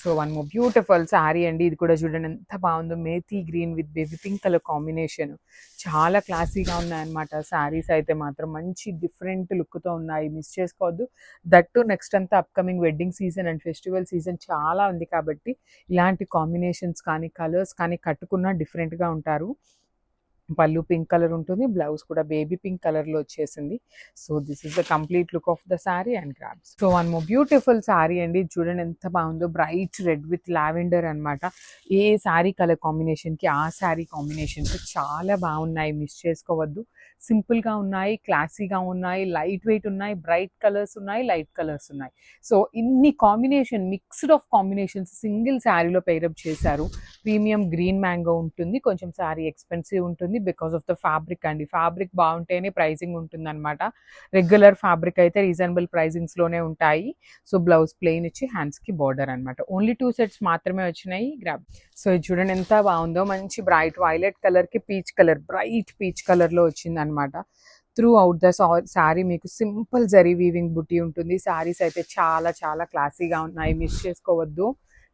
So one more beautiful sari అండి. ఇది కూడా చూడండి ఎంత బాగుందో, methi green with baby pink colour combination. చాలా క్లాసీగా ఉన్నాయన్నమాట శారీస్ అయితే మాత్రం. మంచి డిఫరెంట్ లుక్తో ఉన్నాయి, మిస్ చేసుకోవద్దు. దట్టు నెక్స్ట్ అంతా upcoming wedding season and festival season చాలా ఉంది కాబట్టి ఇలాంటి కాంబినేషన్స్ కానీ కలర్స్ కానీ కట్టుకున్నా డిఫరెంట్గా ఉంటారు. పళ్ళు పింక్ కలర్ ఉంటుంది, బ్లౌజ్ కూడా బేబీ పింక్ కలర్లో వచ్చేసింది. So this is the complete look of the sari and grabs. So one more beautiful sari అండి. చూడండి ఎంత బాగుందో, బ్రైట్ రెడ్ విత్ లావెండర్ అనమాట. ఏ శారీ కలర్ కాంబినేషన్కి ఆ శారీ కాంబినేషన్కి చాలా బాగున్నాయి, మిస్ చేసుకోవద్దు. సింపుల్గా ఉన్నాయి, క్లాసీగా ఉన్నాయి, లైట్ వెయిట్ ఉన్నాయి, బ్రైట్ కలర్స్ ఉన్నాయి, లైట్ కలర్స్ ఉన్నాయి. సో ఇన్ని combination, mixed of combinations single శారీలో పేరప్ చేశారు. ప్రీమియం గ్రీన్ మ్యాంగో ఉంటుంది, కొంచెం శారీ ఎక్స్పెన్సివ్ ఉంటుంది బికాస్ ఆఫ్ ద ఫ్యాబ్రిక్ అండి. ఫ్యాబ్రిక్ బాగుంటేనే ప్రైజింగ్ ఉంటుంది అనమాట. రెగ్యులర్ ఫ్యాబ్రిక్ అయితే రీజనబుల్ ప్రైజింగ్స్లోనే ఉంటాయి. సో బ్లౌజ్ ప్లెయిన్ ఇచ్చి హ్యాండ్స్కి బార్డర్ అనమాట. ఓన్లీ 2 సెట్స్ మాత్రమే వచ్చినాయి. గ్రాబ్. సో ఇది చూడండి ఎంత బాగుందో, మంచి బ్రైట్ వైలెట్ కలర్కి పీచ్ కలర్, బ్రైట్ పీచ్ కలర్లో వచ్చింది అనమాట. త్రూ అవుట్ ద శారీ మీకు సింపుల్ జరీ వీవింగ్ బుట్టి ఉంటుంది. శారీస్ అయితే చాలా చాలా క్లాసీగా ఉన్నాయి, మిస్ చేసుకోవద్దు.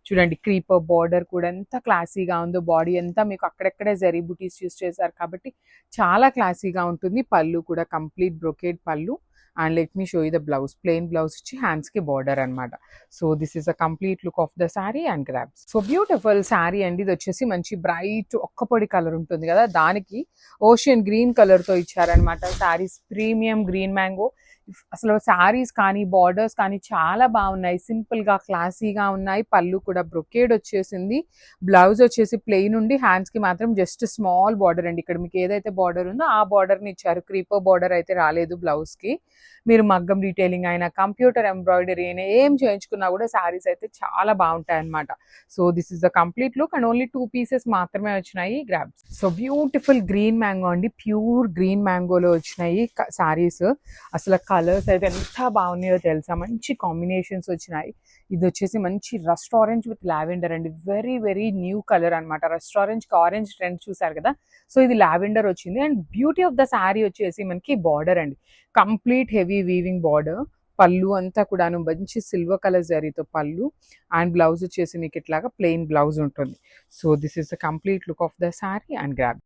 చూడండి క్రీపర్ బార్డర్ కూడా ఎంత క్లాసీగా ఉందో, బాడీ అంతా మీకు అక్కడెక్కడే జరీ బుటీస్ యూస్ చేశారు కాబట్టి చాలా క్లాసీగా ఉంటుంది. పళ్ళు కూడా కంప్లీట్ బ్రొకేడ్ పళ్ళు. And let me show you the blouse, plain blouse ఇచ్చి హ్యాండ్స్కి బార్డర్ అనమాట. So this is a complete look of the sari and grabs. So beautiful sari అండి. ఇది వచ్చేసి మంచి బ్రైట్ ఒక్కపొడి కలర్ ఉంటుంది కదా, దానికి ఓషియన్ గ్రీన్ కలర్తో ఇచ్చారనమాట. Saris premium green mango. అసలు శారీస్ కానీ బార్డర్స్ కానీ చాలా బాగున్నాయి, సింపుల్గా క్లాసీగా ఉన్నాయి. పళ్ళు కూడా బ్రొకేడ్ వచ్చేసింది. బ్లౌజ్ వచ్చేసి ప్లెయిన్ ఉండి హ్యాండ్స్కి మాత్రం జస్ట్ స్మాల్ బార్డర్ అండి. ఇక్కడ మీకు ఏదైతే బార్డర్ ఉందో ఆ బార్డర్ని ఇచ్చారు, క్రీపర్ బార్డర్ అయితే రాలేదు బ్లౌజ్కి. మీరు మగ్గం డీటెయిలింగ్ అయినా కంప్యూటర్ ఎంబ్రాయిడరీ అయినా ఏం చేయించుకున్నా కూడా శారీస్ అయితే చాలా బాగుంటాయి అనమాట. So this is the complete look and only 2 pieces మాత్రమే వచ్చినాయి. Grabs. So beautiful green mango అండి, ప్యూర్ గ్రీన్ మ్యాంగోలో వచ్చినాయి శారీస్. అసలు కలర్స్ అయితే ఎంత బాగున్నాయో తెలుసా, మంచి కాంబినేషన్స్ వచ్చినాయి. ఇది వచ్చేసి మంచి రస్ట్ ఆరెంజ్ విత్ లావెండర్ అండి, వెరీ వెరీ న్యూ కలర్ అనమాట. రస్ట్ ఆరెంజ్కి ఆరెంజ్ ట్రెండ్ చూసారు కదా, సో ఇది లావెండర్ వచ్చింది. And beauty of the sari వచ్చేసి మనకి బార్డర్ అండి, కంప్లీట్ హెవీ వీవింగ్ బార్డర్. పళ్ళు అంతా కూడాను మంచి సిల్వర్ కలర్ జరీతో పళ్ళు. అండ్ బ్లౌజ్ వచ్చేసి మీకు ఇట్లాగా ప్లెయిన్ బ్లౌజ్ ఉంటుంది. So this is the complete look of the sari and grab.